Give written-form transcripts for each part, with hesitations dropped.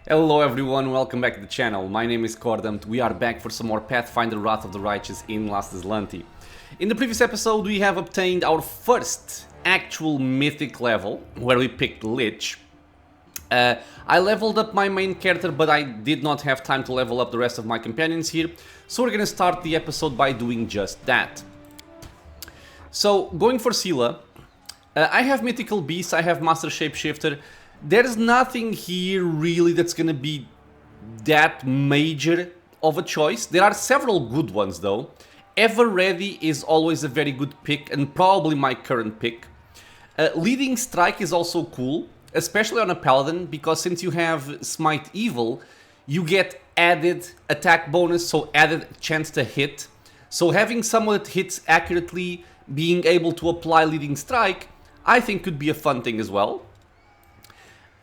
Hello everyone, welcome back to the channel. My name is Cordamt. We are back for some more Pathfinder Wrath of the Righteous in Last Azlanti. In the previous episode we have obtained our first actual mythic level, where we picked Lich. I leveled up my main character, but I did not have time to level up the rest of my companions here, so we're gonna start the episode by doing just that. So, going for Scylla, I have Mythical Beasts, I have Master Shapeshifter. There's nothing here really that's gonna be that major of a choice. There are several good ones though. Ever Ready is always a very good pick and probably my current pick. Leading Strike is also cool, especially on a Paladin, because since you have Smite Evil, you get added attack bonus, so added chance to hit. So having someone that hits accurately, being able to apply Leading Strike, I think could be a fun thing as well.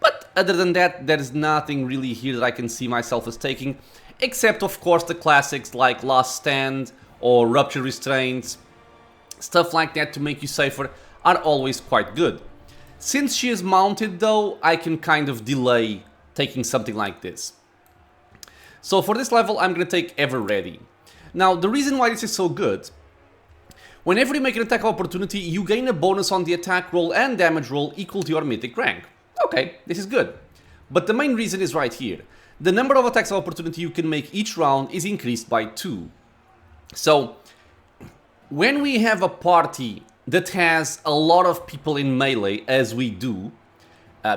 But other than that, there's nothing really here that I can see myself as taking, except of course the classics like Last Stand or Rupture Restraints. Stuff like that to make you safer are always quite good. Since she is mounted though, I can kind of delay taking something like this. So for this level, I'm going to take Ever Ready. Now, the reason why this is so good, whenever you make an attack opportunity, you gain a bonus on the attack roll and damage roll equal to your mythic rank. Okay, this is good. But the main reason is right here. The number of attacks of opportunity you can make each round is increased by 2. So, when we have a party that has a lot of people in melee, as we do,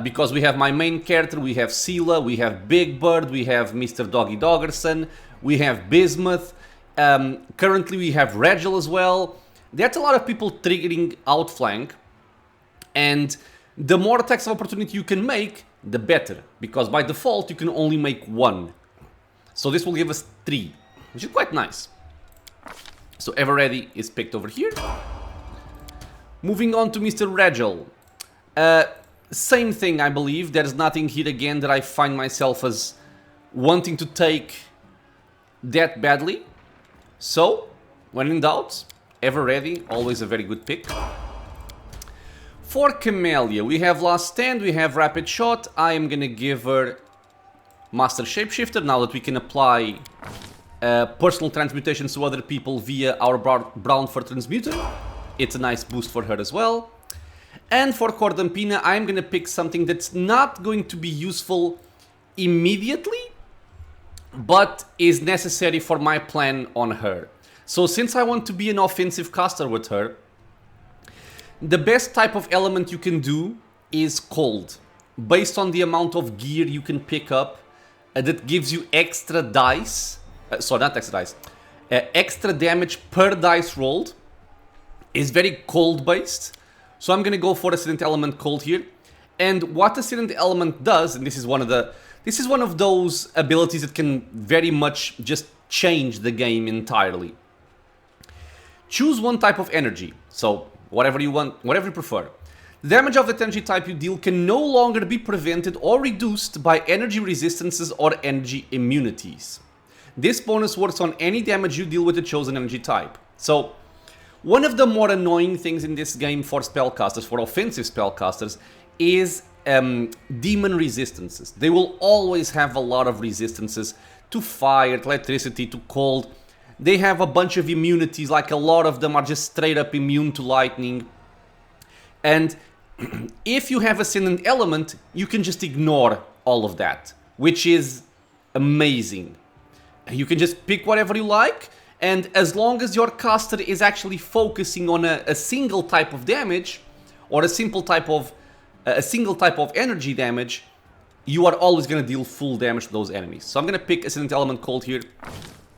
because we have my main character, we have Scylla, we have Big Bird, we have Mr. Doggy Doggerson, we have Bismuth, currently we have Regil as well. That's a lot of people triggering outflank, and the more attacks of opportunity you can make, the better, because by default you can only make 1. So this will give us 3, which is quite nice. So Ever Ready is picked over here. Moving on to Mr. Regil. Same thing, I believe. There's nothing here again that I find myself as wanting to take that badly. So, when in doubt, Ever Ready, always a very good pick. For Camellia, we have Last Stand, we have Rapid Shot. I am gonna give her Master Shapeshifter now that we can apply personal transmutations to other people via our Brown for Transmuter. It's a nice boost for her as well. And for Cordampina, I'm gonna pick something that's not going to be useful immediately, but is necessary for my plan on her. So since I want to be an offensive caster with her, the best type of element you can do is Cold, based on the amount of gear you can pick up that gives you extra dice, extra damage per dice rolled, is very cold based. So I'm gonna go for Ascendant Element Cold here. And what Ascendant Element does, and this is one of those abilities that can very much just change the game entirely. Choose one type of energy, so whatever you want, whatever you prefer. The damage of the energy type you deal can no longer be prevented or reduced by energy resistances or energy immunities. This bonus works on any damage you deal with the chosen energy type. So, one of the more annoying things in this game for spellcasters, for offensive spellcasters, is demon resistances. They will always have a lot of resistances to fire, to electricity, to cold. They have a bunch of immunities, like a lot of them are just straight up immune to lightning. And if you have Ascendant Element, you can just ignore all of that, which is amazing. You can just pick whatever you like, and as long as your caster is actually focusing on a single type of damage, or a single type of energy damage, you are always going to deal full damage to those enemies. So I'm going to pick Ascendant Element Cold here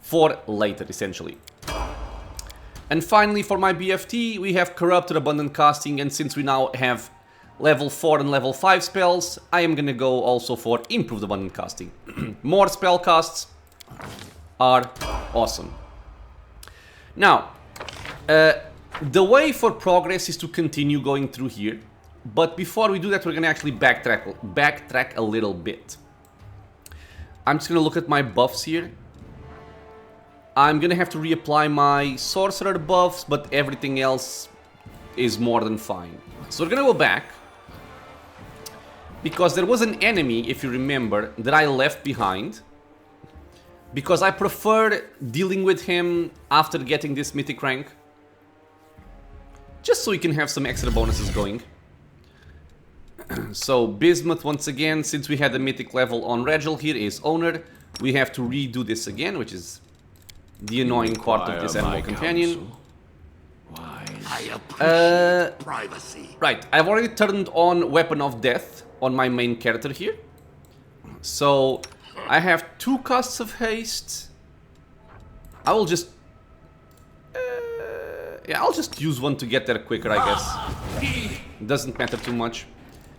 for later, essentially. And finally, for my BFT, we have Corrupted Abundant Casting, and since we now have level 4 and level 5 spells, I am gonna go also for Improved Abundant Casting. More spell casts are awesome. Now, the way for progress is to continue going through here, but before we do that, we're gonna actually backtrack a little bit. I'm just gonna look at my buffs here. I'm gonna have to reapply my sorcerer buffs, but everything else is more than fine. So we're gonna go back. because there was an enemy, if you remember, that I left behind. Because I prefer dealing with him after getting this mythic rank. Just so we can have some extra bonuses going. So, Bismuth, once again, since we had the mythic level on Regil here, is owner. We have to redo this again, which is the annoying part of this animal companion. I appreciate privacy. Right, I've already turned on Weapon of Death on my main character here. So, I have 2 casts of haste. I will just... yeah, I'll just use one to get there quicker, I guess. Doesn't matter too much.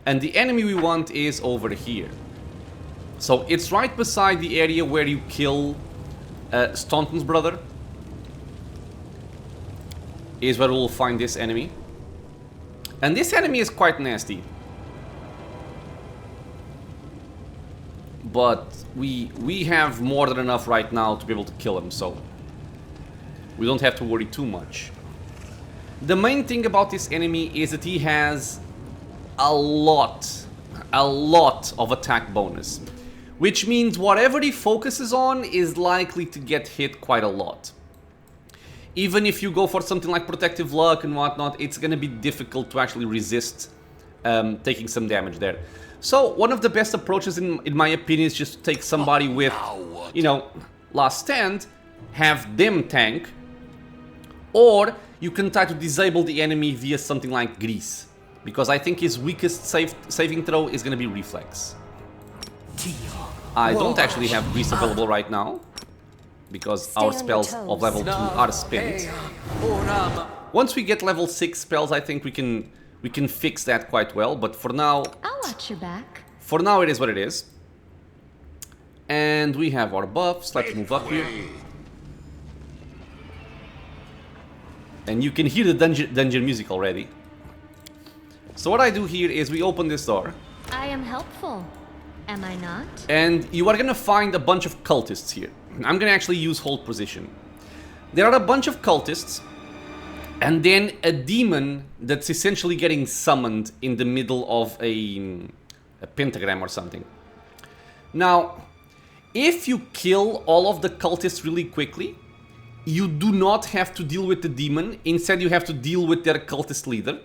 And the enemy we want is over here. So, it's right beside the area where you kill Staunton's brother. Is where we'll find this enemy. And this enemy is quite nasty. But we have more than enough right now to be able to kill him, so we don't have to worry too much. The main thing about this enemy is that he has a lot of attack bonus. Which means whatever he focuses on is likely to get hit quite a lot. Even if you go for something like Protective Luck and whatnot, it's going to be difficult to actually resist taking some damage there. So, one of the best approaches, in my opinion, is just to take somebody with, you know, Last Stand, have them tank, or you can try to disable the enemy via something like Grease, because I think his weakest saving throw is going to be Reflex. I don't actually have Grease available right now, because our spells of level 2 are spent. Once we get level 6 spells, I think we can fix that quite well, but for now... I'll watch your back. For now, it is what it is. And we have our buffs. Let's move up here. And you can hear the dungeon music already. So what I do here is we open this door. I am helpful, am I not? And you are gonna find a bunch of cultists here. I'm gonna actually use hold position. There are a bunch of cultists, and then a demon that's essentially getting summoned in the middle of a pentagram or something. Now, if you kill all of the cultists really quickly, you do not have to deal with the demon. Instead, you have to deal with their cultist leader.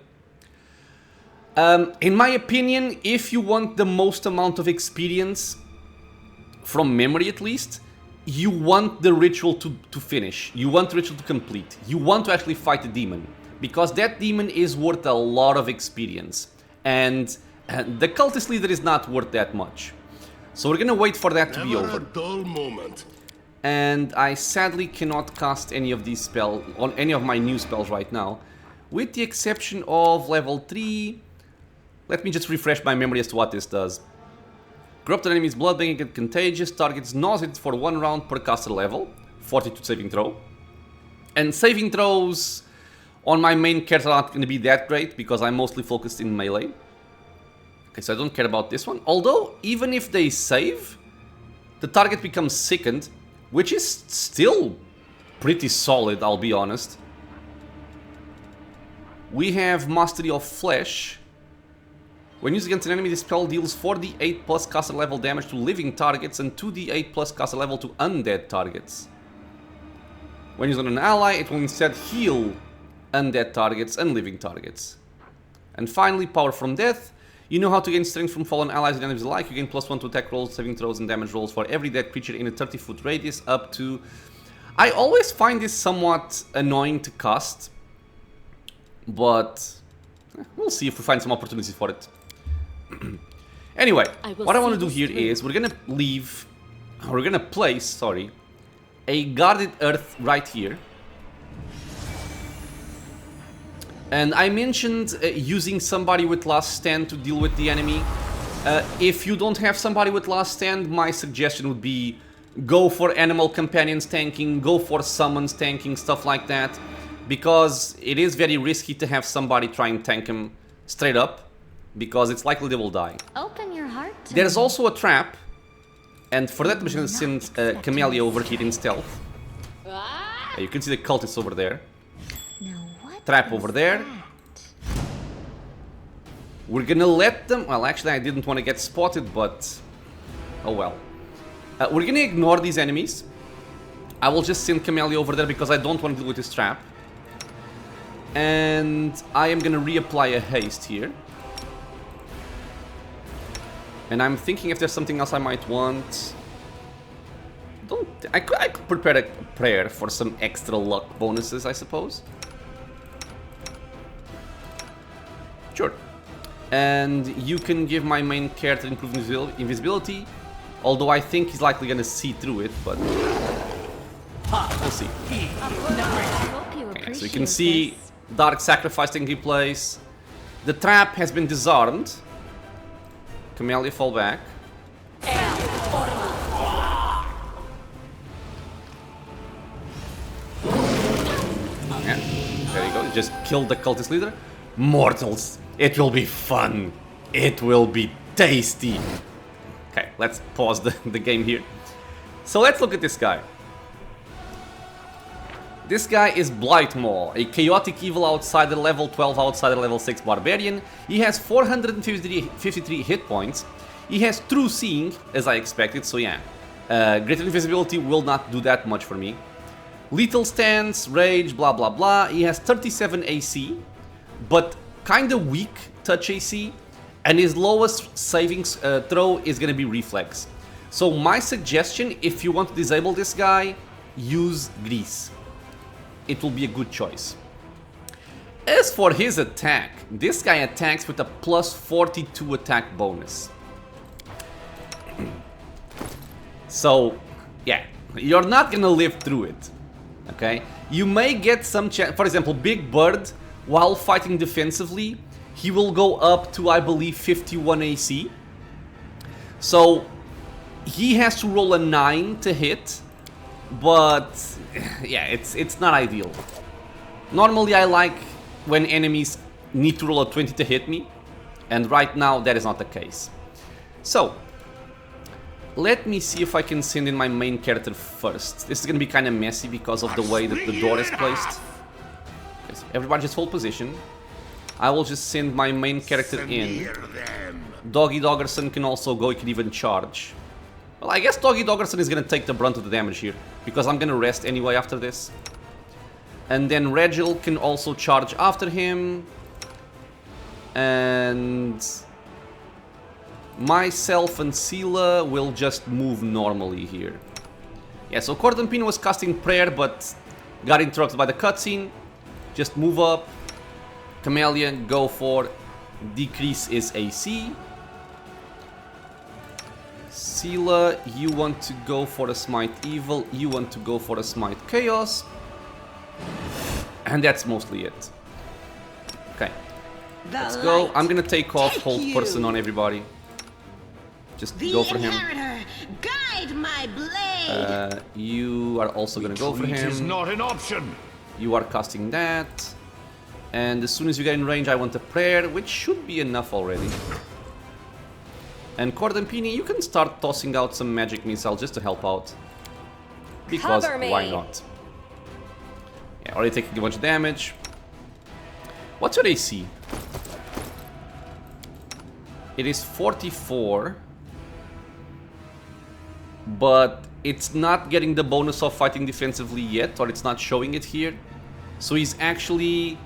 In my opinion, if you want the most amount of experience, from memory at least, you want the ritual to finish. You want the ritual to complete. You want to actually fight the demon. Because that demon is worth a lot of experience. And the cultist leader is not worth that much. So we're gonna wait for that to be over. A dull moment. And I sadly cannot cast any of these spells, on any of my new spells right now. With the exception of level 3. Let me just refresh my memory as to what this does. Corrupt an enemy's blood, making it contagious. Targets nauseated for 1 round per caster level. 42 saving throw. And saving throws on my main character aren't going to be that great because I'm mostly focused in melee. Okay, so I don't care about this one. Although, even if they save, the target becomes sickened, which is still pretty solid, I'll be honest. We have Mastery of Flesh. When used against an enemy, this spell deals 4d8 plus caster level damage to living targets and 2d8 plus caster level to undead targets. When used on an ally, it will instead heal undead targets and living targets. And finally, Power from Death. You know how to gain strength from fallen allies and enemies alike. You gain +1 to attack rolls, saving throws, and damage rolls for every dead creature in a 30-foot radius up to... I always find this somewhat annoying to cast, but we'll see if we find some opportunities for it. Anyway, what I want to do here is we're gonna place, sorry, a guarded earth right here. And I mentioned using somebody with Last Stand to deal with the enemy. If you don't have somebody with Last Stand, my suggestion would be go for animal companions tanking, go for summons tanking, stuff like that. Because it is very risky to have somebody try and tank him straight up, because it's likely they will die. Open your heart. There's also a trap, and for that I'm just going to send Camellia over here in stealth. You can see the cultists over there. Trap over there. We're gonna let them... Well, actually, I didn't want to get spotted, but... Oh well. We're gonna ignore these enemies. I will just send Camellia over there because I don't want to deal with this trap. And I am gonna reapply a haste here. And I'm thinking if there's something else I might want. I could prepare a prayer for some extra luck bonuses, I suppose. Sure. And you can give my main character improved invisibility. Although I think he's likely gonna see through it, but we'll see. Okay, so you can see Dark Sacrifice taking place. The trap has been disarmed. Camellia, fall back. Yeah, there you go. You just killed the cultist leader. Mortals, it will be fun. It will be tasty. Okay, let's pause the game here. So let's look at this guy. This guy is Blightmaw, a chaotic evil outsider, level 12 outsider, level 6 barbarian. He has 453 hit points. He has true seeing, as I expected, so yeah. Greater invisibility will not do that much for me. Lethal stance, rage, blah blah blah. He has 37 AC, but kinda weak touch AC. And his lowest savings throw is gonna be reflex. So my suggestion, if you want to disable this guy, use Grease. It will be a good choice. As for his attack, this guy attacks with a plus 42 attack bonus. So, yeah, you're not gonna live through it, okay? You may get some chance, for example, Big Bird, while fighting defensively, he will go up to, I believe, 51 AC. So, he has to roll a 9 to hit, but yeah, it's not ideal. Normally I like when enemies need to roll a 20 to hit me, and right now that is not the case. So, let me see if I can send in my main character first. This is gonna be kind of messy because of the way that the door is placed. Okay, so everybody just hold position. I will just send my main character in. Doggy Doggerson can also go, he can even charge. Well, I guess Doggy Doggerson is gonna take the brunt of the damage here, because I'm gonna rest anyway after this. And then Regil can also charge after him. And myself and Sela will just move normally here. Yeah, so Cordon Pino was casting prayer, but got interrupted by the cutscene. Just move up. Camellia, go for decrease his AC. Sela, you want to go for a Smite Evil, you want to go for a Smite Chaos. And that's mostly it. Okay, let's go. I'm gonna take off Hold Person on everybody. Just go for him. Guide my blade. You are also gonna go for him. Is not an option. You are casting that. And as soon as you get in range, I want a prayer, which should be enough already. And Cordampini, you can start tossing out some magic missiles just to help out. Because why not? Yeah, already taking a bunch of damage. What's your AC? It is 44. But it's not getting the bonus of fighting defensively yet, or it's not showing it here. So he's actually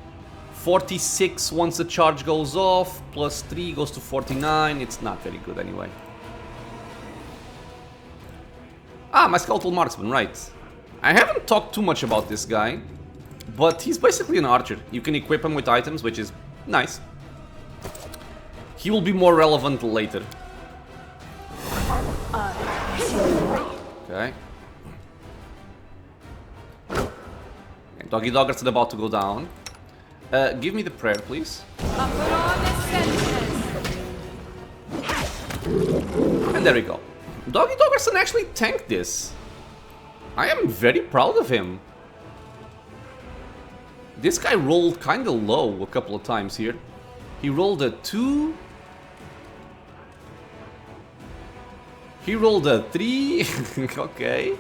46 once the charge goes off, plus 3 goes to 49. It's not very good anyway. Ah, my Skeletal Marksman, right. I haven't talked too much about this guy, but he's basically an archer. You can equip him with items, which is nice. He will be more relevant later. Okay. And Doggy Dogger's about to go down. Give me the prayer, please. And there we go. Doggy Doggerson actually tanked this. I am very proud of him. This guy rolled kinda low a couple of times here. He rolled a 2. He rolled a 3. Okay.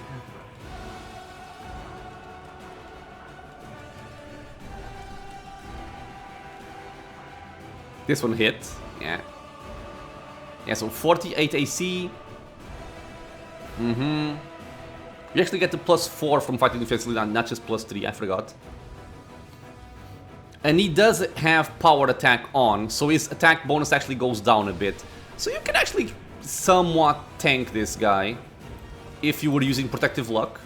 This one hit. Yeah. Yeah, so 48 AC. You actually get the +4 from fighting defensively, not just +3, I forgot. And he does have power attack on, so his attack bonus actually goes down a bit. So you can actually somewhat tank this guy if you were using Protective Luck.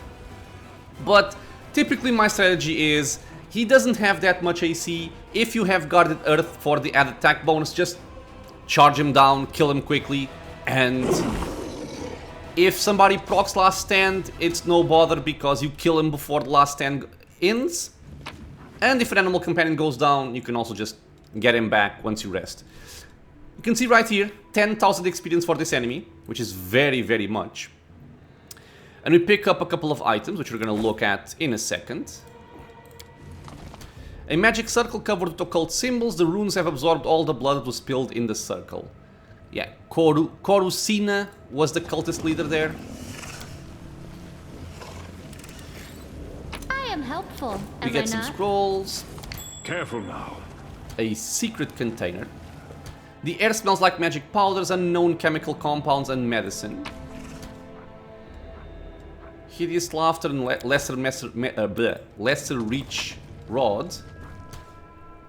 But typically my strategy is, he doesn't have that much AC. If you have Guarded Earth for the added attack bonus, just charge him down, kill him quickly, and if somebody procs Last Stand, it's no bother because you kill him before the Last Stand ends. And if an Animal Companion goes down, you can also just get him back once you rest. You can see right here, 10,000 experience for this enemy, which is very, very much. And we pick up a couple of items, which we're going to look at in a second. A magic circle covered with occult symbols. The runes have absorbed all the blood that was spilled in the circle. Yeah, Korusina was the cultist leader there. I am helpful. We get some scrolls. Careful now. A secret container. The air smells like magic powders, unknown chemical compounds, and medicine. Hideous laughter and lesser reach rod.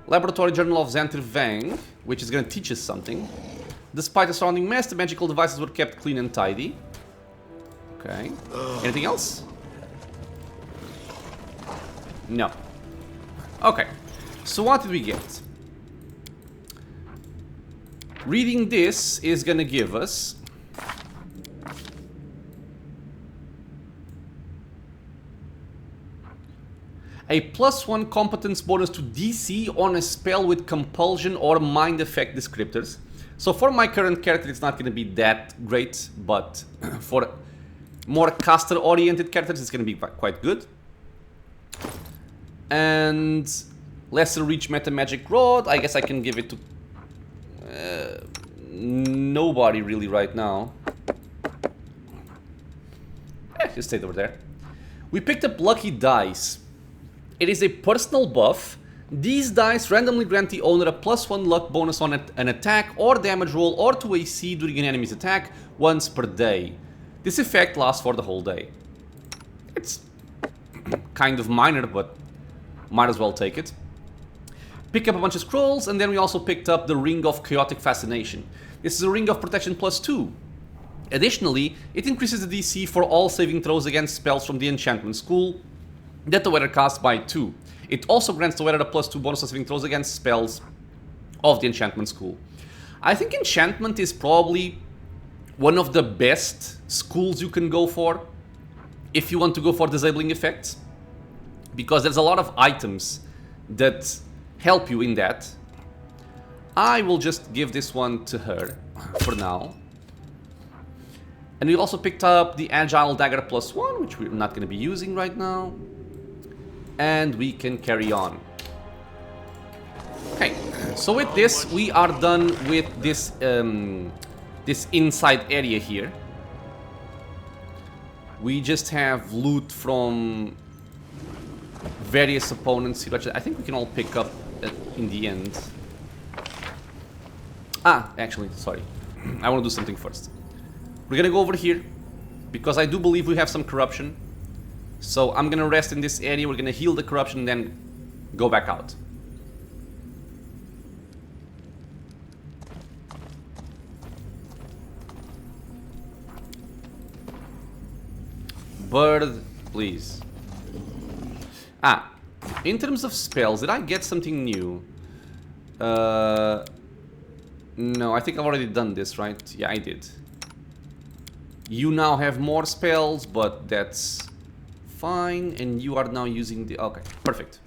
Laboratory journal of Staunton Vhane, which is going to teach us something. Despite the surrounding mess, the magical devices were kept clean and tidy. Okay. Anything else? No. Okay. So what did we get? Reading this is going to give us a +1 competence bonus to DC on a spell with compulsion or mind effect descriptors. So for my current character, it's not going to be that great, but for more caster-oriented characters, it's going to be quite good. And lesser reach meta magic rod. I guess I can give it to nobody really right now. Just stay over there. We picked up lucky dice. It is a personal buff. These dice randomly grant the owner a +1 luck bonus on an attack or damage roll or to AC during an enemy's attack once per day. This effect lasts for the whole day. It's kind of minor, but might as well take it. Pick up a bunch of scrolls, and then we also picked up the Ring of Chaotic Fascination. This is a Ring of Protection +2. Additionally, it increases the DC for all saving throws against spells from the Enchantment School that the WotR casts by 2. It also grants the WotR a +2 bonus to saving throws against spells of the Enchantment School. I think Enchantment is probably one of the best schools you can go for if you want to go for disabling effects, because there's a lot of items that help you in that. I will just give this one to her for now. And we also picked up the Agile Dagger +1, which we're not going to be using right now. And we can carry on. Okay, so with this, we are done with this this inside area here. We just have loot from various opponents here, which I think we can all pick up in the end. Ah, actually, sorry. I want to do something first. We're gonna go over here, because I do believe we have some corruption. So I'm gonna rest in this area, we're gonna heal the corruption, and then go back out. Bird, please. Ah, in terms of spells, did I get something new? No, I think I've already done this, right? Yeah, I did. You now have more spells, but that's fine. And you are now using the... Okay, perfect.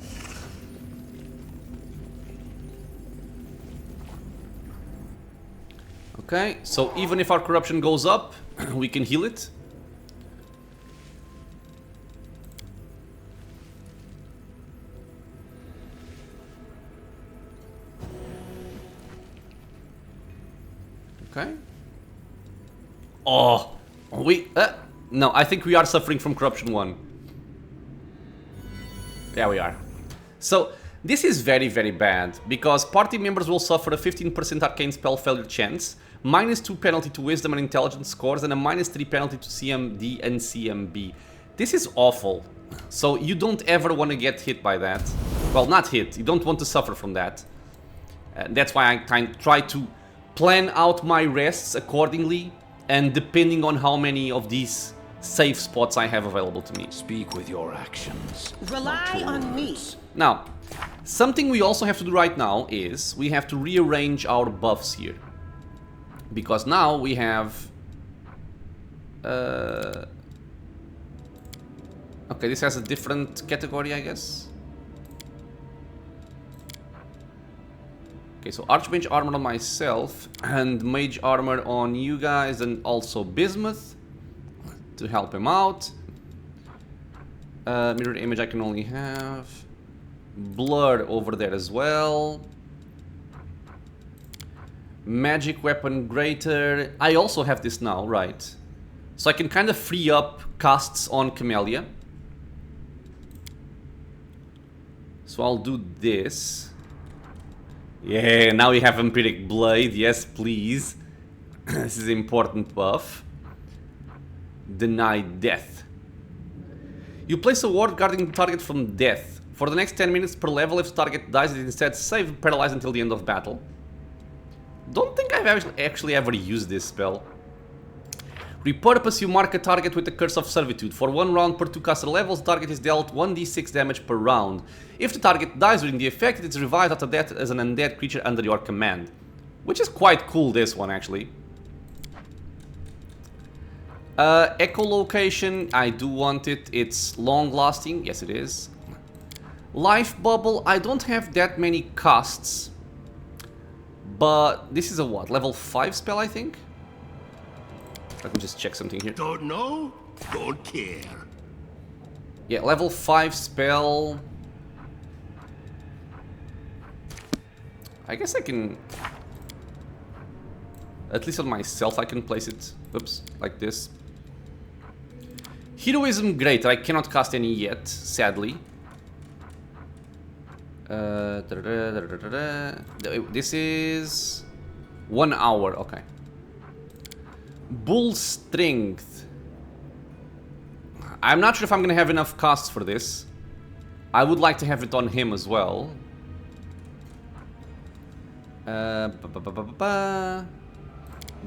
Okay, so even if our corruption goes up, we can heal it. Okay. Oh, no, I think we are suffering from corruption 1. Yeah, we are. So This is very, very bad, because party members will suffer a 15% arcane spell failure chance, -2 penalty to wisdom and intelligence scores, and a -3 penalty to CMD and CMB. This is awful. So you don't ever want to get hit by that. Well, not hit. You don't want to suffer from that. That's why I try to plan out my rests accordingly, and depending on how many of these safe spots I have available to me. Speak with your actions. Rely on me. Now, something we also have to do right now is we have to rearrange our buffs here. Because now we have... okay, this has a different category, I guess. Okay, so Archmage armor on myself and Mage armor on you guys, and also Bismuth to help him out. Mirror image I can only have. Blur over there as well. Magic weapon greater. I also have this now, right? So I can kind of free up casts on Camellia. So I'll do this. Yeah, now we have Empiric Blade. Yes, please. This is an important buff. Deny death. You place a ward guarding the target from death. For the next 10 minutes per level, if the target dies, it is instead saved paralyzed until the end of battle. Don't think I've actually ever used this spell. Repurpose, you mark a target with the Curse of Servitude. For 1 round per 2 caster levels, the target is dealt 1d6 damage per round. If the target dies during the effect, it is revived after death as an undead creature under your command. Which is quite cool, this one, actually. Echolocation, I do want it. It's long-lasting. Yes, it is. Life Bubble, I don't have that many casts. But this is a what? Level 5 spell, I think? Let me just check something here. Don't know? Don't care. Yeah, level 5 spell. I guess I can... At least on myself I can place it. Oops, like this. Heroism Greater, I cannot cast any yet, sadly. This is 1 hour, okay. Bull Strength. I'm not sure if I'm gonna have enough casts for this. I would like to have it on him as well.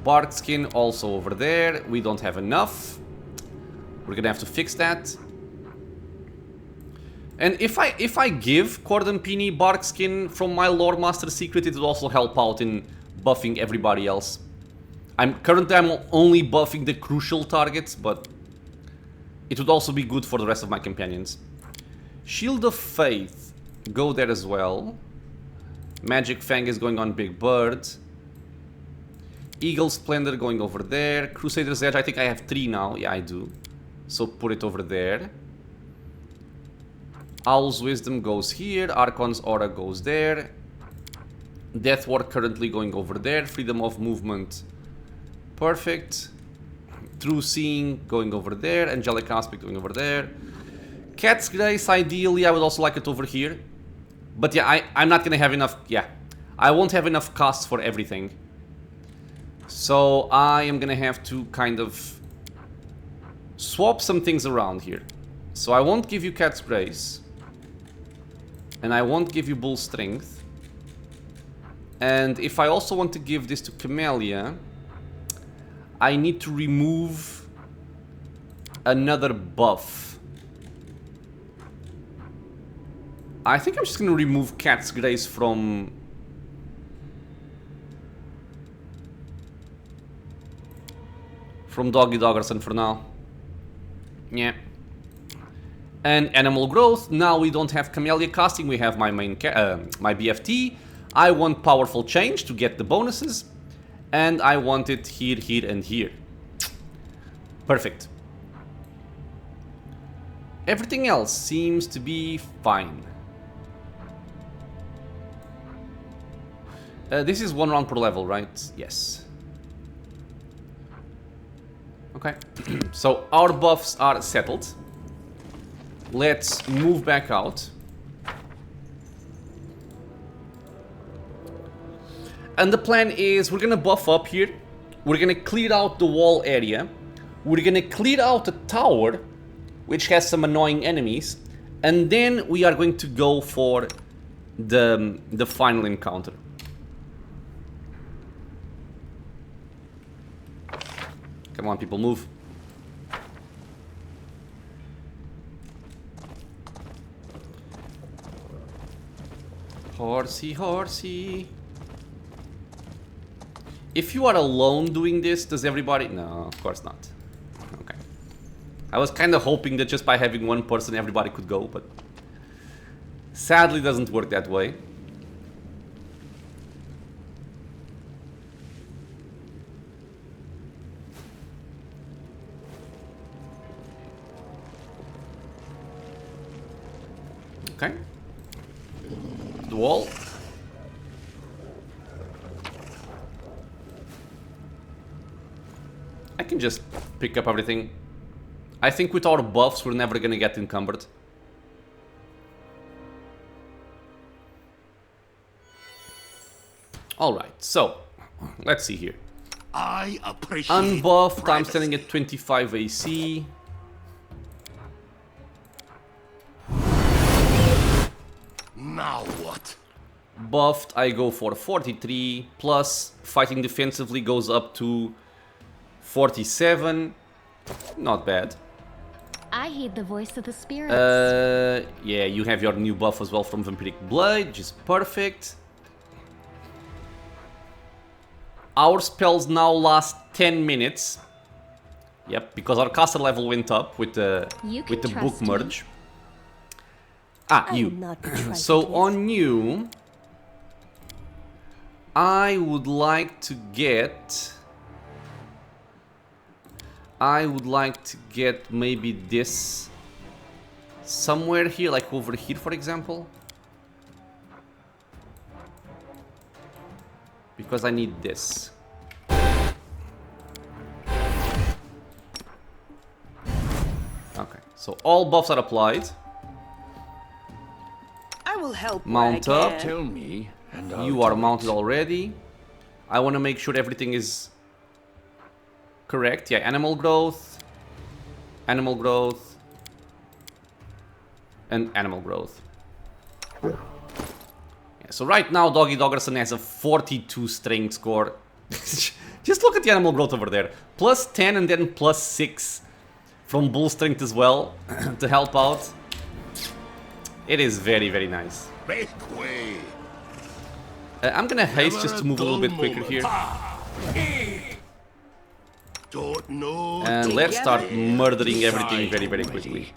Bark Skin also over there. We don't have enough. We're gonna have to fix that. And if I give Cordampini Bark Skin from my Lore Master secret, it would also help out in buffing everybody else. Currently I'm only buffing the crucial targets, but it would also be good for the rest of my companions. Shield of Faith, go there as well. Magic Fang is going on Big Bird. Eagle Splendor going over there. Crusader's Edge, I think I have 3 now. Yeah, I do. So put it over there. Owl's Wisdom goes here. Archon's Aura goes there. Death Ward currently going over there. Freedom of Movement. Perfect. True Seeing going over there. Angelic Aspect going over there. Cat's Grace, ideally, I would also like it over here. But yeah, I'm not gonna have enough... Yeah, I won't have enough casts for everything. So I am gonna have to kind of swap some things around here. So I won't give you Cat's Grace. And I won't give you Bull Strength. And if I also want to give this to Camellia, I need to remove another buff. I think I'm just going to remove Cat's Grace from... Doggy Doggerson for now. Yeah. And Animal Growth, now we don't have Camellia casting, we have my main my BFT. I want Powerful Change to get the bonuses. And I want it here, here, and here. Perfect. Everything else seems to be fine. This is 1 round per level, right? Yes. Okay. So our buffs are settled. Let's move back out. And the plan is we're gonna buff up here. We're gonna clear out the wall area. We're gonna clear out a tower, which has some annoying enemies. And then we are going to go for the final encounter. Come on, people, move. Horsey, horsey. If you are alone doing this, does everybody... No, of course not. Okay. I was kind of hoping that just by having one person everybody could go, but... sadly doesn't work that way. Okay. The wall. I can just pick up everything. I think with our buffs we're never gonna get encumbered. Alright, so let's see here. I appreciate Unbuffed, I'm privacy. standing at 25 AC. Now what? Buffed, I go for 43, plus fighting defensively goes up to 47. Not bad. I heed the voice of the spirits. Yeah, you have your new buff as well from Vampiric Blade, which is perfect. Our spells now last 10 minutes. Yep, because our caster level went up with the book merge. Ah, you. So on you, I would like to get maybe this somewhere here, like over here, for example. Because I need this. Okay, so all buffs are applied. I will help. Mount up. Tell me, and I'll You are do it. mounted already. I want to make sure everything is correct. Yeah, animal growth, and animal growth. Yeah, so right now Doggy Doggerson has a 42 strength score. Just look at the animal growth over there. Plus 10 and then plus 6 from bull strength as well to help out. It is very, very nice. Make way. I'm gonna haste just to move a little bit quicker here. Don't know. And let's start murdering everything very, very quickly.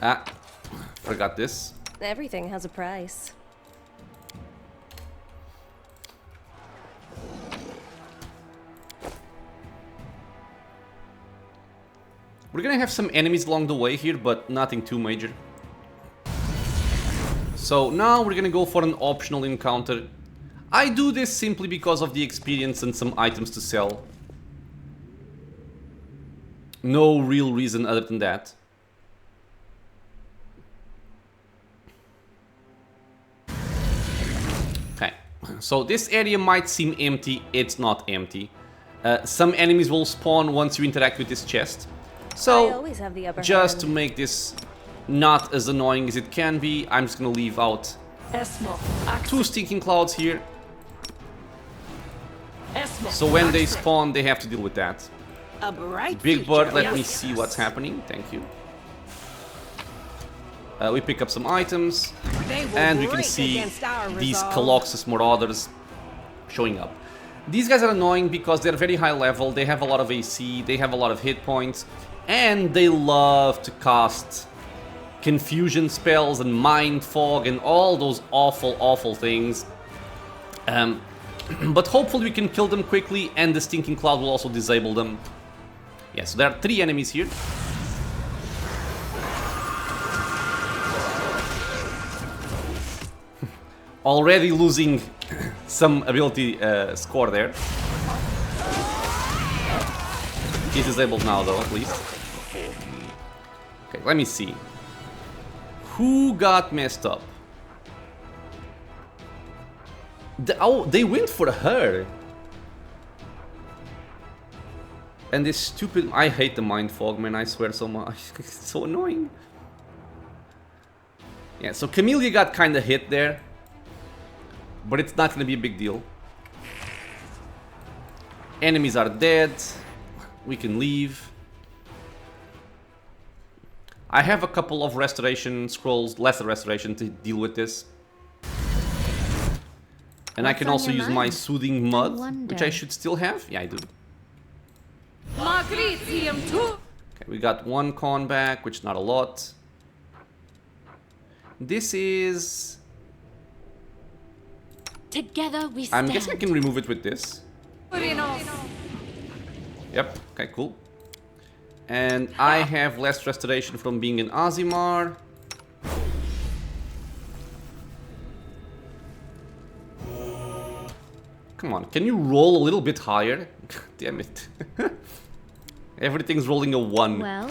Ah, forgot this. Everything has a price. We're gonna have some enemies along the way here, but nothing too major. So now we're gonna go for an optional encounter. I do this simply because of the experience and some items to sell. No real reason other than that. Okay, so this area might seem empty. It's not empty. Some enemies will spawn once you interact with this chest. I So, always have the upper just to hand. make this not as annoying as it can be, I'm just gonna leave out 2 stinking clouds here. So when they spawn, they have to deal with that. A bright Big Bird, future. let me see what's happening. Thank you. We pick up some items, They will and we can break see against our these resolve. Colossus Marauders showing up. These guys are annoying because they're very high level, they have a lot of AC, they have a lot of hit points, and they love to cast confusion spells and mind fog and all those awful, awful things. But hopefully we can kill them quickly, and the Stinking Cloud will also disable them. Yeah, so there are 3 enemies here. Already losing some ability score there. He's disabled now though, at least. Okay, let me see. Who got messed up? Oh, they went for her. And this stupid... I hate the mind fog, man, I swear so much. It's so annoying. Yeah, so Camellia got kinda hit there. But it's not gonna be a big deal. Enemies are dead. We can leave. I have a couple of restoration scrolls, lesser restoration to deal with this. And I can also use my soothing mud, which I should still have. Yeah, I do. Okay, we got one con back, which is not a lot. This is... Together we I'm stand. guessing I can remove it with this. Yep, okay, cool. And I have less restoration from being an Azimar. Come on, can you roll a little bit higher? Damn it. Everything's rolling a 1. Well,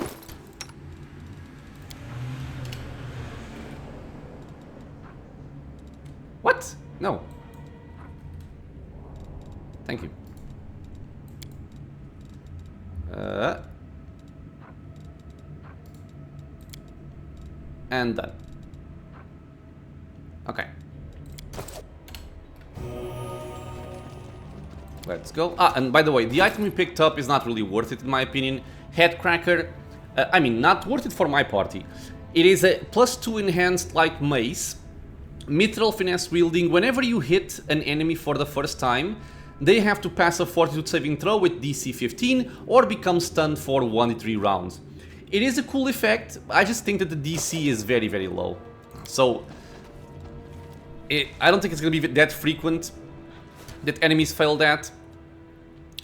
What? No. Thank you. And done. Okay. Let's go. Ah, and by the way, the item we picked up is not really worth it in my opinion. Headcracker, I mean, not worth it for my party. It is a +2 enhanced like mace. Mithril finesse wielding. Whenever you hit an enemy for the first time, they have to pass a fortitude saving throw with DC 15 or become stunned for 1d3 rounds. It is a cool effect. I just think that the DC is very, very low. So, I don't think it's going to be that frequent that enemies fail that.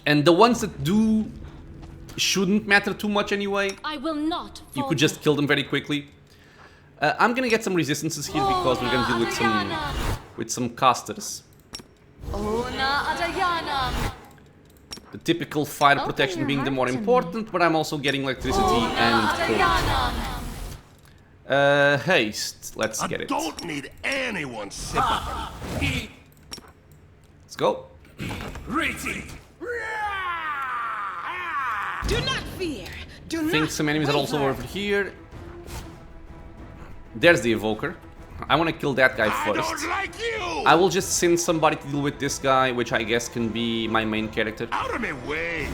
And the ones that do shouldn't matter too much anyway. I will not. You could just kill them very quickly. I'm gonna get some resistances here because we're gonna deal with some casters. The typical fire protection being the more important, but I'm also getting electricity and cold. Haste. Let's get it. I don't need anyone's sympathy. Let's go. Retaking. Do not fear. Do I think some enemies are also over here. There's the evoker. I want to kill that guy first. I don't like you. I will just send somebody to deal with this guy, which I guess can be my main character. Out of my way.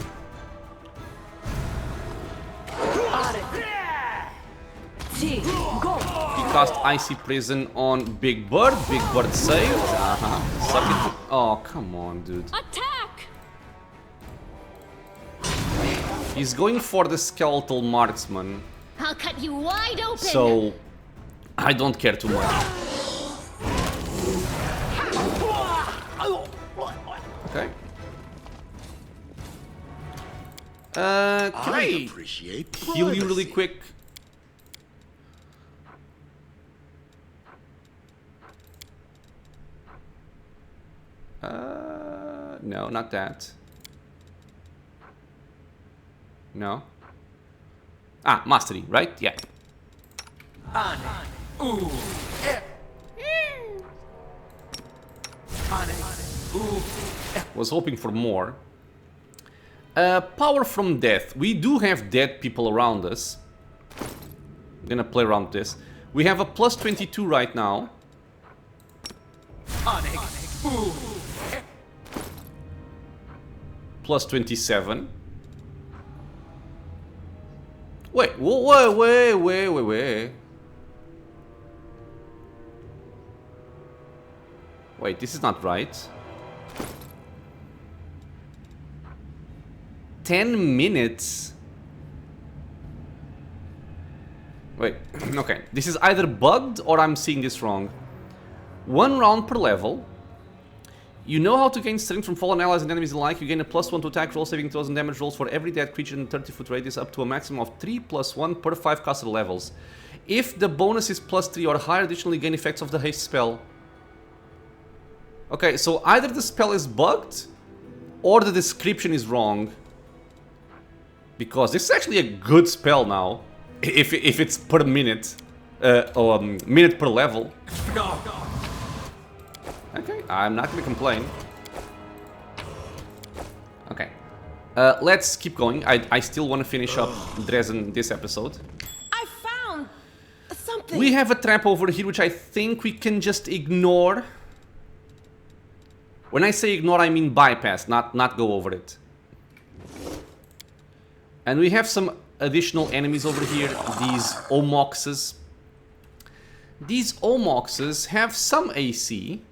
He cast Icy Prison on Big Bird. Big Bird saved. Suck it. Oh, come on, dude. Attack! He's going for the skeletal marksman. I'll cut you wide open. So I don't care too much. Okay. Can I appreciate heal you really quick? No, not that. No. Ah, mastery, right? Yeah. Was hoping for more. Power from death. We do have dead people around us. I'm gonna play around with this. We have a +22 right now. +27. Wait. Wait, this is not right. 10 minutes? Wait, okay. This is either bugged or I'm seeing this wrong. 1 round per level. You know how to gain strength from fallen allies and enemies alike. You gain a +1 to attack roll, saving throws, and damage rolls for every dead creature in a 30-foot radius, up to a maximum of 3 +1 per 5 caster levels. If the bonus is +3 or higher, additionally gain effects of the haste spell. Okay, so either the spell is bugged or the description is wrong. Because this is actually a good spell now. If it's per minute. Or minute per level. Okay, I'm not gonna complain. Okay. Let's keep going. I still want to finish up Drezen this episode. I found something. We have a trap over here which I think we can just ignore. When I say ignore, I mean bypass, not go over it. And we have some additional enemies over here, these Omoxes. These Omoxes have some AC.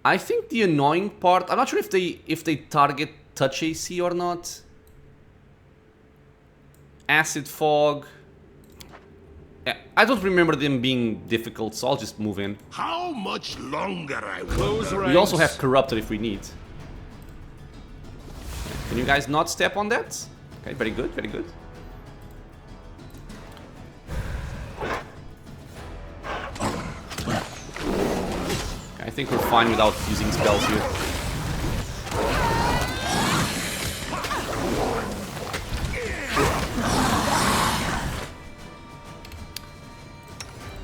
I think the annoying part, I'm not sure if they target touch AC or not. Acid Fog. Yeah, I don't remember them being difficult, so I'll just move in. How much longer I Close wonder? ranks. We also have Corruptor if we need. Can you guys not step on that? Okay, very good, very good. I think we're fine without using spells here.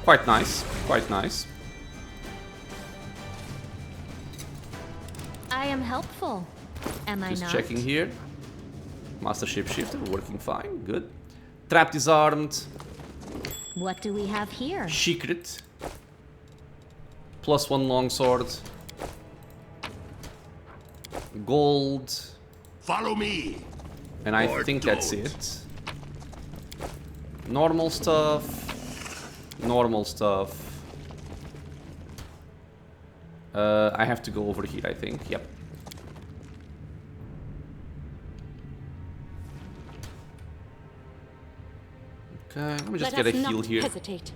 Quite nice, quite nice. I am helpful. Am I Just not? checking here. Master Shapeshifter, working fine, good. Trap disarmed. What do we have here? Secret. +1 longsword. Gold. Follow me. And I Or think that's don't. it. Normal stuff. Normal stuff. I have to go over here, I think. Yep. Okay, let me just Let get a us heal not here. hesitate.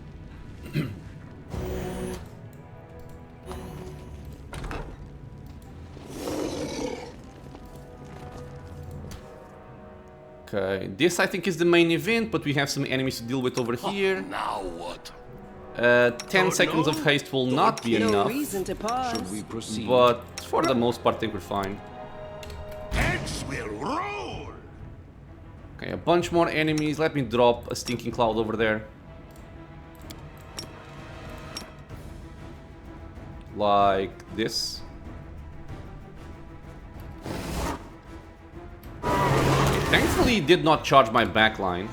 Okay, this I think is the main event, but we have some enemies to deal with over here. Now what? 10 seconds of haste will not be No enough, reason to pause. Should we proceed? but for the most part I think we're fine. Heads will roll. Okay, a bunch more enemies. Let me drop a stinking cloud over there. Like this. Thankfully, it did not charge my backline.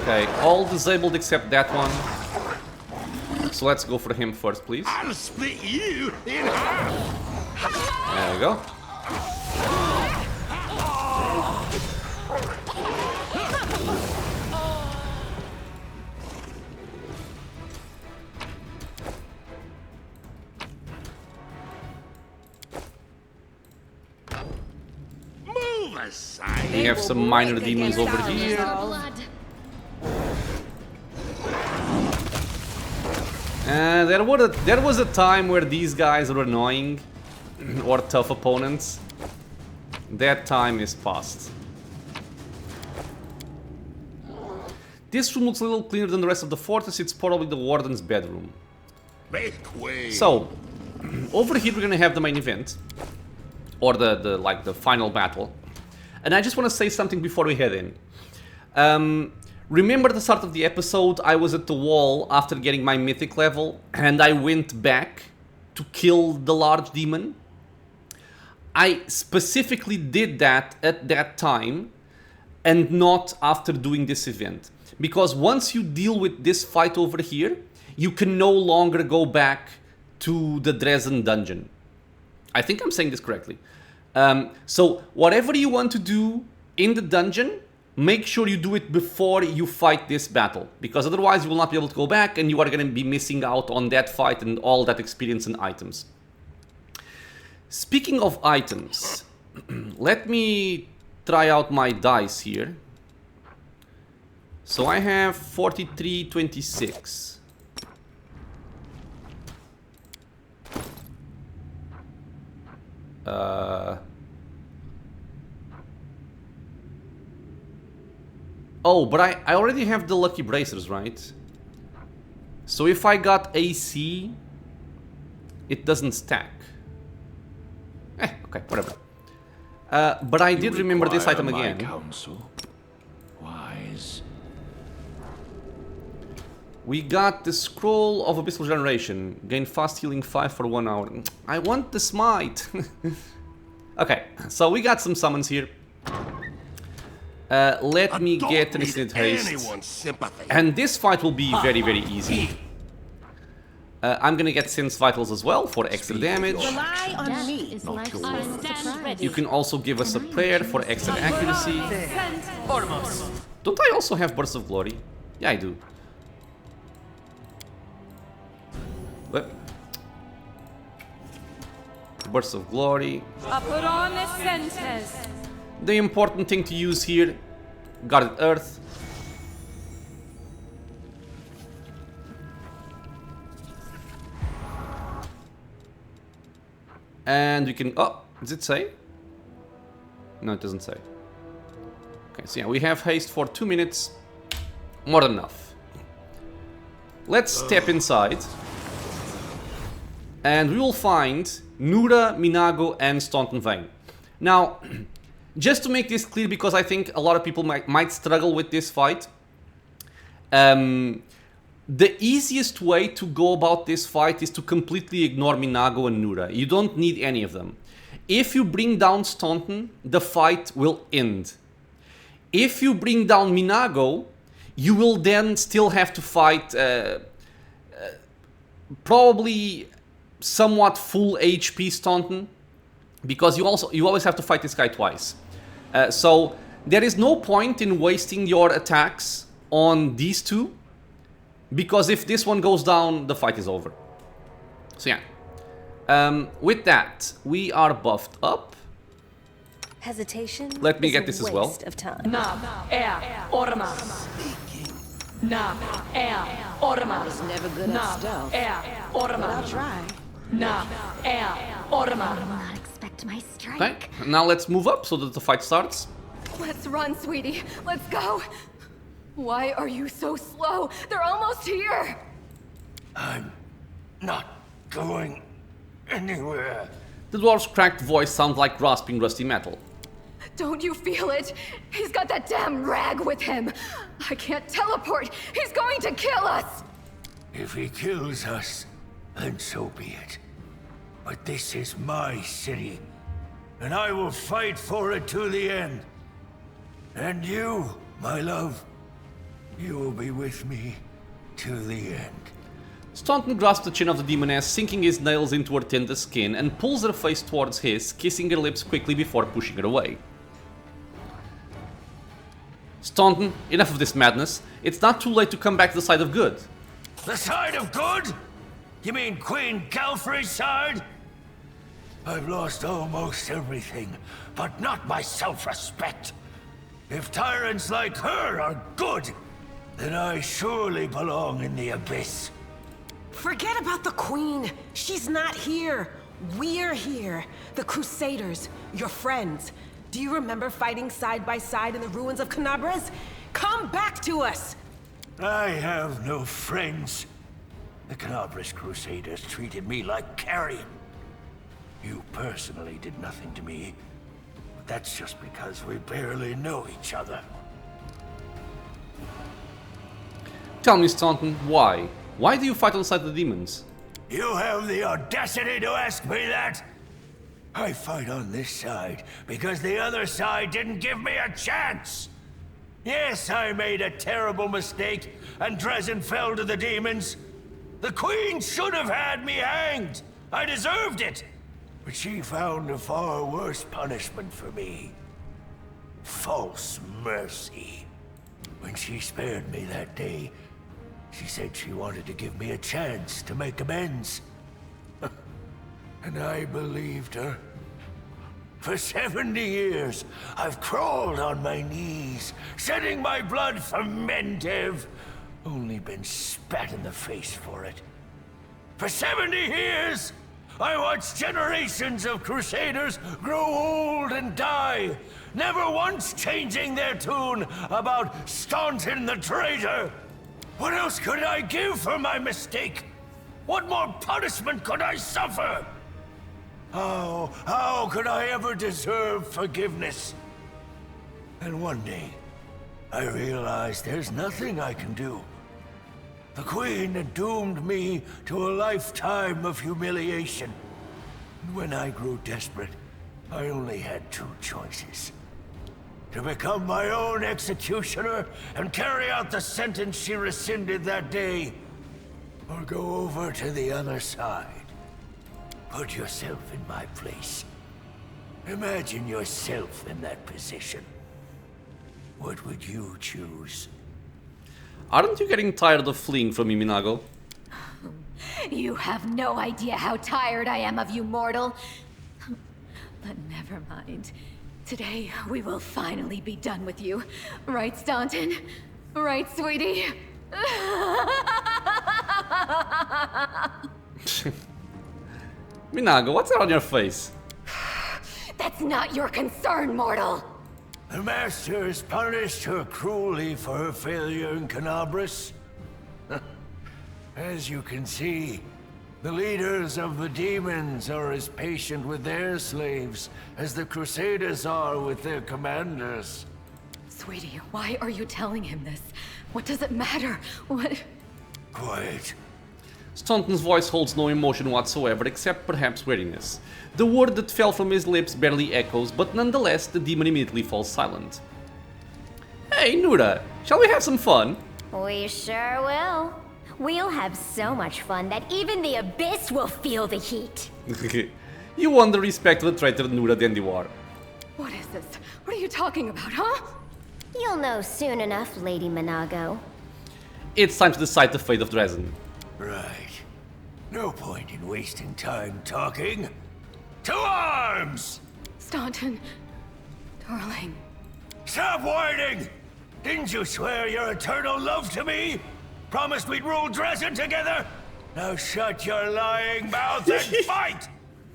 Okay, all disabled except that one. So let's go for him first, please. I'll split you in half. There we go. Move aside. We have some minor demons over here. Blood. There was a time where these guys were annoying or tough opponents. That time is past. This room looks a little cleaner than the rest of the fortress. It's probably the warden's bedroom. Make way. So, over here we're gonna have the main event, or the final battle. And I just want to say something before we head in. Remember the start of the episode, I was at the wall after getting my mythic level, and I went back to kill the large demon. I specifically did that at that time, and not after doing this event. Because once you deal with this fight over here, you can no longer go back to the Drezen dungeon. I think I'm saying this correctly. So whatever you want to do in the dungeon, make sure you do it before you fight this battle, because otherwise you will not be able to go back and you are going to be missing out on that fight and all that experience and items. Speaking of items, let me try out my dice here. So I have 4326. Oh, but I already have the lucky bracers, right? So if I got AC, it doesn't stack. Okay, whatever. But I did remember this Require item my again. counsel. Wise. We got the Scroll of Abyssal Generation. Gain fast healing 5 for 1 hour. I want the smite. Okay, so we got some summons here. Let me get an instant haste. And this fight will be very, very easy. I'm gonna get Sense Vitals as well for extra damage. Rely on Death me. is lifestyle surprise. You can also give us a prayer for extra accuracy. Don't I also have Burst of Glory? Yeah, I do. What? Burst of Glory. The important thing to use here, Guarded Earth. And we can... Oh, does it say? No, it doesn't say. Okay, so yeah, we have haste for 2 minutes. More than enough. Let's step inside. And we will find Nura, Minagho and Staunton Vhane. Now, just to make this clear, because I think a lot of people might struggle with this fight. The easiest way to go about this fight is to completely ignore Minagho and Nura. You don't need any of them. If you bring down Staunton, the fight will end. If you bring down Minagho, you will then still have to fight probably somewhat full HP Staunton, because you always have to fight this guy twice. So there is no point in wasting your attacks on these two, because if this one goes down, the fight is over. So yeah. With that, we are buffed up. Hesitation. Let me is get a this as well. waste of time. It's never good at stealth. But I'll try. Will not expect my strike. Okay, now let's move up so that the fight starts. Let's run, sweetie. Let's go. Why are you so slow? They're almost here. I'm not going anywhere. The dwarf's cracked voice sounds like grasping rusty metal. Don't you feel it? He's got that damn rag with him. I can't teleport. He's going to kill us. If he kills us, then so be it. But this is my city, and I will fight for it to the end. And you, my love, you will be with me to the end. Staunton grasps the chin of the demoness, sinking his nails into her tender skin, and pulls her face towards his, kissing her lips quickly before pushing her away. Staunton, enough of this madness. It's not too late to come back to the side of good. The side of good? You mean Queen Galfrey's side? I've lost almost everything, but not my self-respect. If tyrants like her are good, then I surely belong in the abyss. Forget about the Queen. She's not here. We're here. The Crusaders, your friends. Do you remember fighting side by side in the ruins of Canabres? Come back to us! I have no friends. The Canabres Crusaders treated me like carrion. You personally did nothing to me, but that's just because we barely know each other. Tell me, Staunton, why? Why do you fight on the side of the demons? You have the audacity to ask me that? I fight on this side because the other side didn't give me a chance. Yes, I made a terrible mistake, and Drezen fell to the demons. The Queen should have had me hanged. I deserved it. But she found a far worse punishment for me. False mercy. When she spared me that day, she said she wanted to give me a chance to make amends. And I believed her. For 70 years, I've crawled on my knees, shedding my blood for Mendev. Only been spat in the face for it. For 70 years, I watched generations of Crusaders grow old and die, never once changing their tune about Staunton the traitor. What else could I give for my mistake? What more punishment could I suffer? How could I ever deserve forgiveness? And one day, I realized there's nothing I can do. The Queen had doomed me to a lifetime of humiliation. And when I grew desperate, I only had two choices. To become my own executioner and carry out the sentence she rescinded that day, or go over to the other side. Put yourself in my place. Imagine yourself in that position. What would you choose? Aren't you getting tired of fleeing from me, Minagho? You have no idea how tired I am of you, mortal. But never mind. Today, we will finally be done with you. Right, Staunton? Right, sweetie? Minagho, what's that on your face? That's not your concern, mortal. The Masters punished her cruelly for her failure in Canabras. As you can see, the leaders of the demons are as patient with their slaves as the Crusaders are with their commanders. Sweetie, why are you telling him this? What does it matter? What? Quiet. Staunton's voice holds no emotion whatsoever, except perhaps weariness. The word that fell from his lips barely echoes, but nonetheless, the demon immediately falls silent. Hey, Nura, shall we have some fun? We sure will. We'll have so much fun that even the Abyss will feel the heat. You won the respect of the traitor Nura Dendiwar. What is this? What are you talking about, huh? You'll know soon enough, Lady Minagho. It's time to decide the fate of Drezen. Right. No point in wasting time talking. To arms! Staunton, darling. Stop whining! Didn't you swear your eternal love to me? Promised we'd rule Drezen together? Now shut your lying mouth and fight!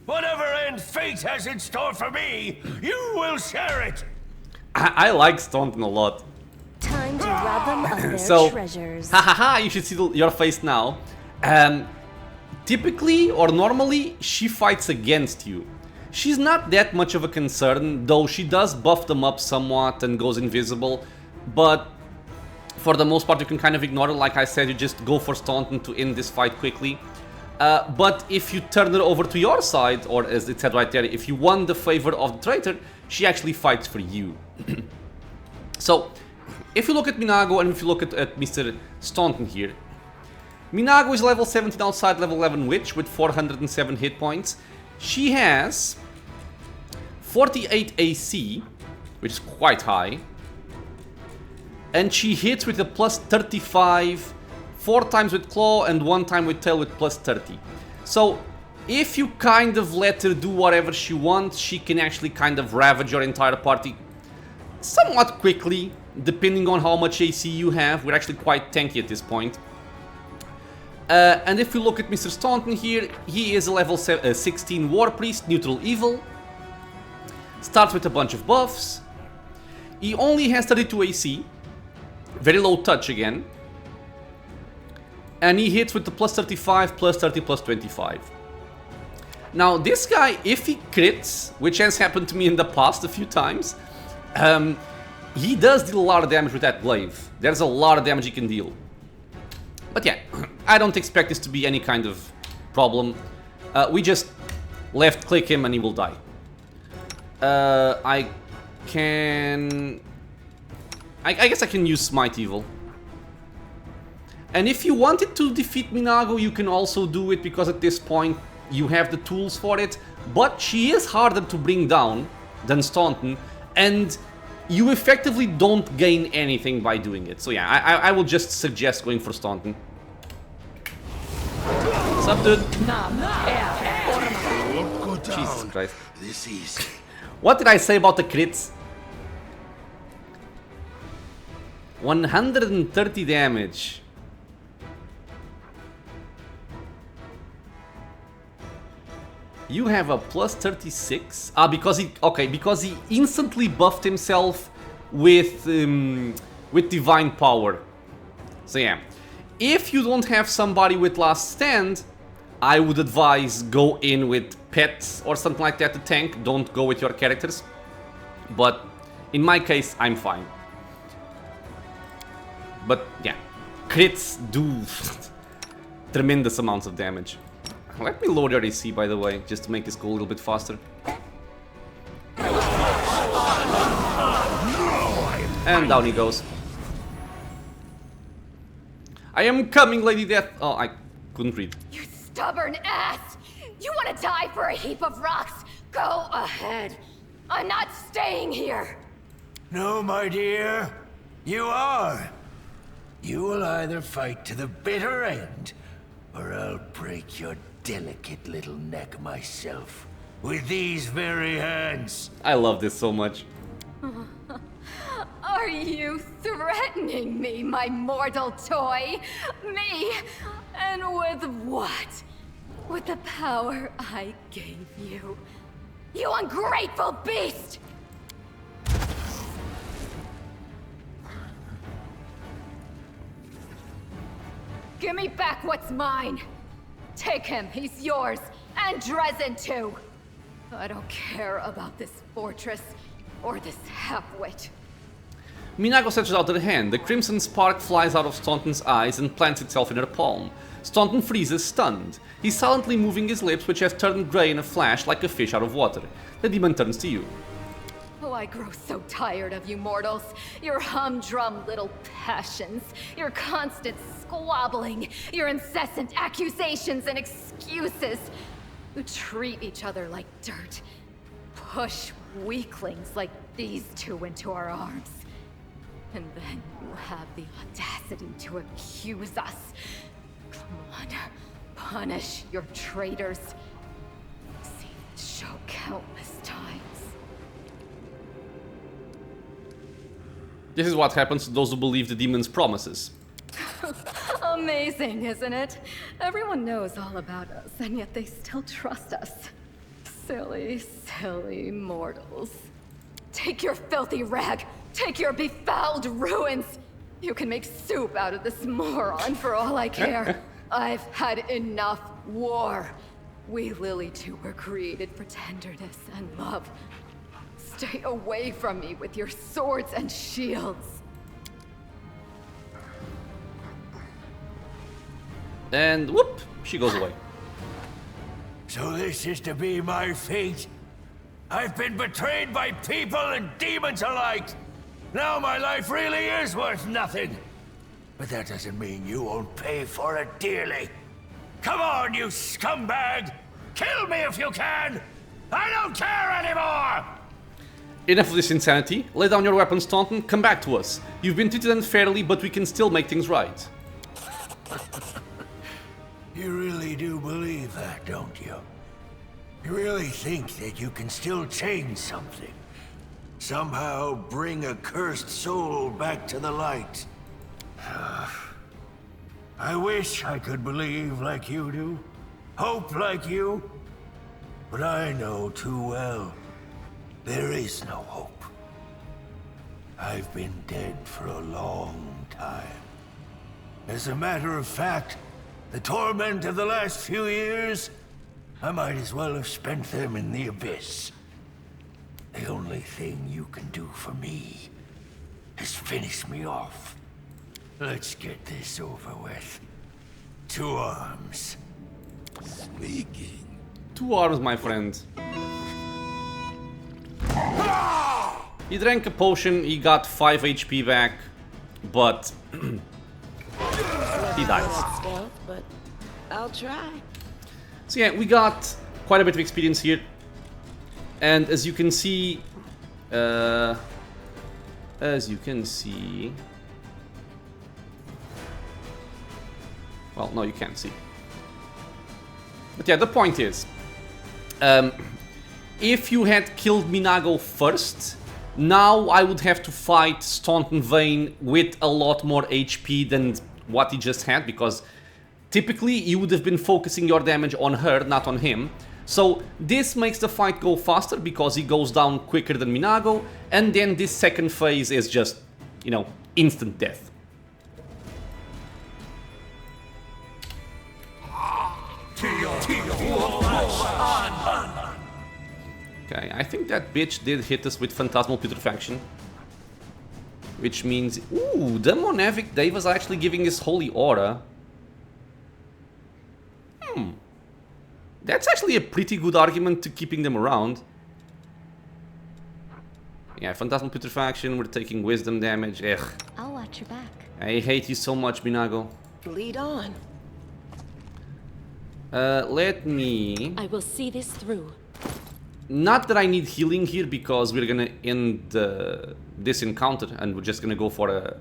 Whatever end fate has in store for me, you will share it! I like Staunton a lot. Time to rob them of their So, treasures. hahaha, you should see your face now. Typically, or normally, she fights against you. She's not that much of a concern, though she does buff them up somewhat and goes invisible, but for the most part you can kind of ignore it. Like I said, you just go for Staunton to end this fight quickly. But if you turn her over to your side, or as it said right there, if you won the favor of the traitor, she actually fights for you. So, if you look at Minagho and if you look at Mr. Staunton here, Minagho is level 17 outside, level 11 witch with 407 hit points. She has 48 AC, which is quite high. And she hits with a plus 35, 4 times with claw and 1 time with tail with plus 30. So if you kind of let her do whatever she wants, she can actually kind of ravage your entire party somewhat quickly, depending on how much AC you have. We're actually quite tanky at this point. And if we look at Mr. Staunton here, he is a level 16 War Priest, neutral evil. Starts with a bunch of buffs. He only has 32 AC. Very low touch again. And he hits with the plus 35, plus 30, plus 25. Now this guy, if he crits, which has happened to me in the past a few times, he does deal a lot of damage with that glaive. There's a lot of damage he can deal. But yeah, I don't expect this to be any kind of problem. We just left click him and he will die. I guess I can use Smite Evil. And if you wanted to defeat Minagho, you can also do it, because at this point you have the tools for it. But she is harder to bring down than Staunton, and you effectively don't gain anything by doing it. So yeah, I will just suggest going for Staunton. What's up, dude? Jesus Christ. This is... What did I say about the crits? 130 damage. You have a plus 36? Ah, because he instantly buffed himself with divine power. So yeah, if you don't have somebody with last stand, I would advise go in with pets or something like that to tank, don't go with your characters. But in my case, I'm fine. But yeah, crits do tremendous amounts of damage. Let me lower your AC, by the way, just to make this go a little bit faster. And down he goes. I am coming, Lady Death. Oh, I couldn't read. You stubborn ass! You want to die for a heap of rocks? Go ahead. I'm not staying here. No, my dear. You are. You will either fight to the bitter end, or I'll break your delicate little neck myself with these very hands. I love this so much. Are you threatening me, my mortal toy? Me? And with what? With the power I gave you. You ungrateful beast! Give me back what's mine. Take him, he's yours. And Drezen too. I don't care about this fortress or this half-wit. Minagho stretches out her hand. The crimson spark flies out of Staunton's eyes and plants itself in her palm. Staunton freezes, stunned. He's silently moving his lips, which have turned grey in a flash like a fish out of water. The demon turns to you. Oh, I grow so tired of you mortals. Your humdrum little passions. Your constant squabbling. Your incessant accusations and excuses. You treat each other like dirt. Push weaklings like these two into our arms. And then you have the audacity to accuse us. Come on, punish your traitors. I've seen it show countless times. This is what happens to those who believe the demon's promises. Amazing, isn't it? Everyone knows all about us, and yet they still trust us. Silly, silly mortals. Take your filthy rag! Take your befouled ruins! You can make soup out of this moron for all I care. I've had enough war. We Lily two were created for tenderness and love. Stay away from me with your swords and shields. And whoop, she goes away. So this is to be my fate? I've been betrayed by people and demons alike. Now my life really is worth nothing. But that doesn't mean you won't pay for it dearly. Come on, you scumbag! Kill me if you can! I don't care anymore! Enough of this insanity. Lay down your weapon, Staunton. Come back to us. You've been treated unfairly, but we can still make things right. You really do believe that, don't you? You really think that you can still change something? Somehow bring a cursed soul back to the light? I wish I could believe like you do. Hope like you. But I know too well. There is no hope. I've been dead for a long time. As a matter of fact, the torment of the last few years, I might as well have spent them in the abyss. The only thing you can do for me is finish me off. Let's get this over with. To arms. Speaking. Two arms, my friend. He drank a potion, he got 5 HP back, but he dies. Stealth, but I'll try. So yeah, we got quite a bit of experience here. And as you can see, well, no, you can't see. But yeah, the point is, if you had killed Minagho first, now I would have to fight Staunton Vhane with a lot more HP than what he just had, because typically you would have been focusing your damage on her, not on him. So this makes the fight go faster because he goes down quicker than Minagho, and then this second phase is just, you know, instant death. I think that bitch did hit us with Phantasmal Putrefaction. Which means... Ooh, the Monavic Devas are actually giving us Holy Aura. That's actually a pretty good argument to keeping them around. Yeah, Phantasmal Putrefaction, we're taking Wisdom damage. Ugh. I'll watch your back. I hate you so much, Minagho. Lead on. Let me... I will see this through. Not that I need healing here, because we're gonna end this encounter and we're just gonna go for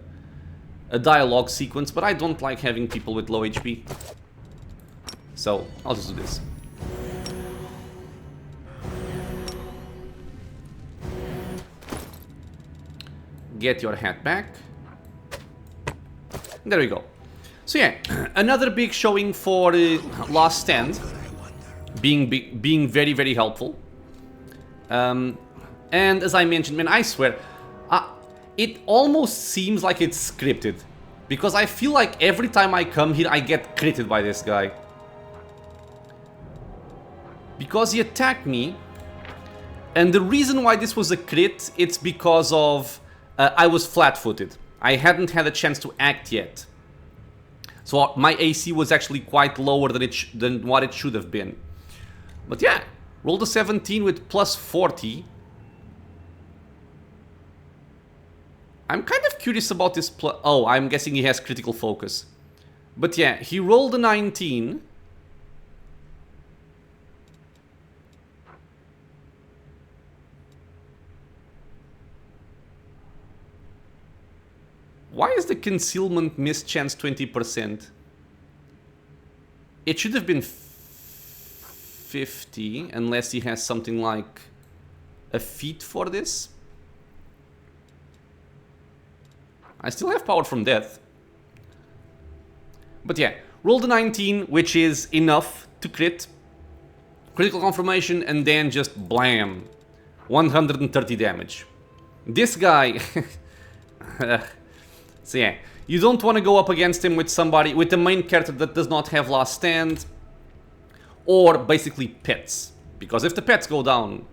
a dialogue sequence, but I don't like having people with low HP. So, I'll just do this. Get your hat back. There we go. So yeah, another big showing for Last Stand, being very, very helpful. And as I mentioned, man, I swear, it almost seems like it's scripted, because I feel like every time I come here, I get critted by this guy. Because he attacked me, and the reason why this was a crit, it's because of I was flat-footed. I hadn't had a chance to act yet. So my AC was actually quite lower than what it should have been. But yeah, rolled a 17 with plus 40. I'm kind of curious about this oh, I'm guessing he has critical focus. But yeah, he rolled a 19. Why is the concealment miss chance 20%? It should have been 50, unless he has something like a feat for this. I still have power from death. But yeah, rolled a 19, which is enough to crit. Critical confirmation, and then just blam. 130 damage. This guy... So yeah, you don't want to go up against him with somebody, with the main character that does not have Last Stand, or basically pets, because if the pets go down,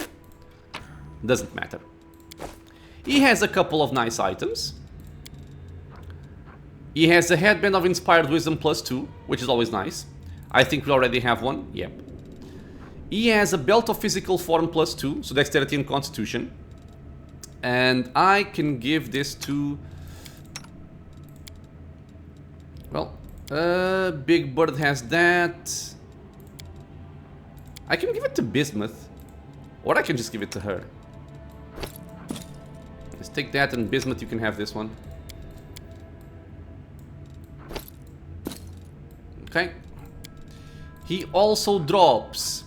doesn't matter. He has a couple of nice items. He has a Headband of Inspired Wisdom +2, which is always nice. I think we already have one, yep. He has a Belt of Physical Form +2, so Dexterity and Constitution. And I can give this to... Well, Big Bird has that. I can give it to Bismuth, or I can just give it to her. Let's take that, and Bismuth, you can have this one. Okay. He also drops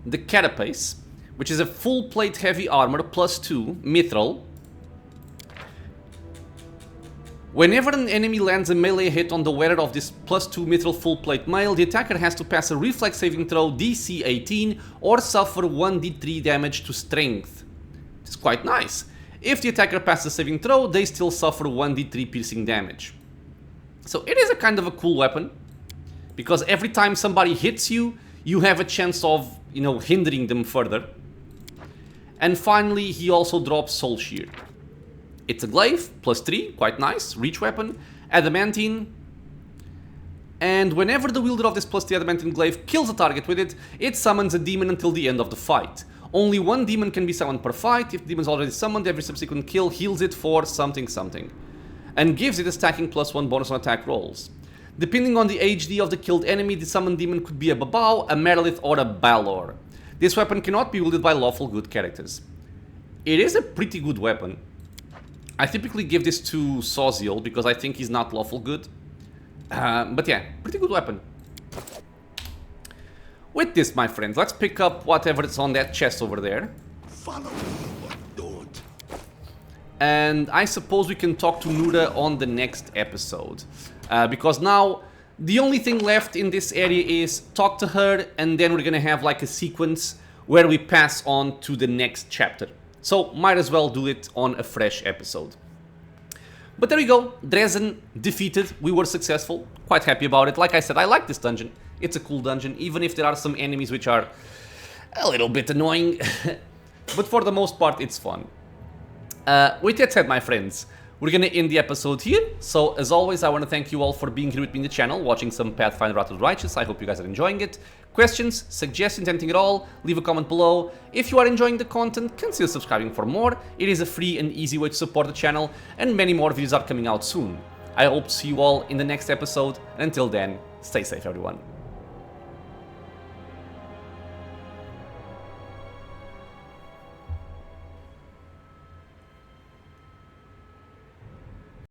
the Carapace, which is a full plate heavy armor +2 mithril. Whenever an enemy lands a melee hit on the wearer of this +2 mithril full plate mail, the attacker has to pass a reflex saving throw DC 18 or suffer 1d3 damage to strength. It's quite nice. If the attacker passes a saving throw, they still suffer 1d3 piercing damage. So it is a kind of a cool weapon, because every time somebody hits you, you have a chance of, you know, hindering them further. And finally, he also drops Soul Shear. It's a glaive, +3, quite nice, reach weapon, adamantine, and whenever the wielder of this +3 adamantine glaive kills a target with it, it summons a demon until the end of the fight. Only one demon can be summoned per fight. If the demon is already summoned, every subsequent kill heals it for something something, and gives it a stacking +1 bonus on attack rolls. Depending on the HD of the killed enemy, the summoned demon could be a Babao, a Merilith, or a Balor. This weapon cannot be wielded by lawful good characters. It is a pretty good weapon. I typically give this to Soziel because I think he's not lawful good. But yeah, pretty good weapon. With this, my friends, let's pick up whatever is on that chest over there. Follow me, but don't. And I suppose we can talk to Nura on the next episode. Because now, the only thing left in this area is talk to her, and then we're gonna have like a sequence where we pass on to the next chapter. So, might as well do it on a fresh episode. But there we go, Drezen defeated, we were successful, quite happy about it. Like I said, I like this dungeon, it's a cool dungeon, even if there are some enemies which are a little bit annoying. but for the most part it's fun. With that said, my friends, we're gonna end the episode here. So as always, I want to thank you all for being here with me in the channel, watching some Pathfinder Wrath of the Righteous. I hope you guys are enjoying it. Questions, suggestions, anything at all, leave a comment below. If you are enjoying the content, consider subscribing for more. It is a free and easy way to support the channel, and many more videos are coming out soon. I hope to see you all in the next episode, and until then, stay safe everyone.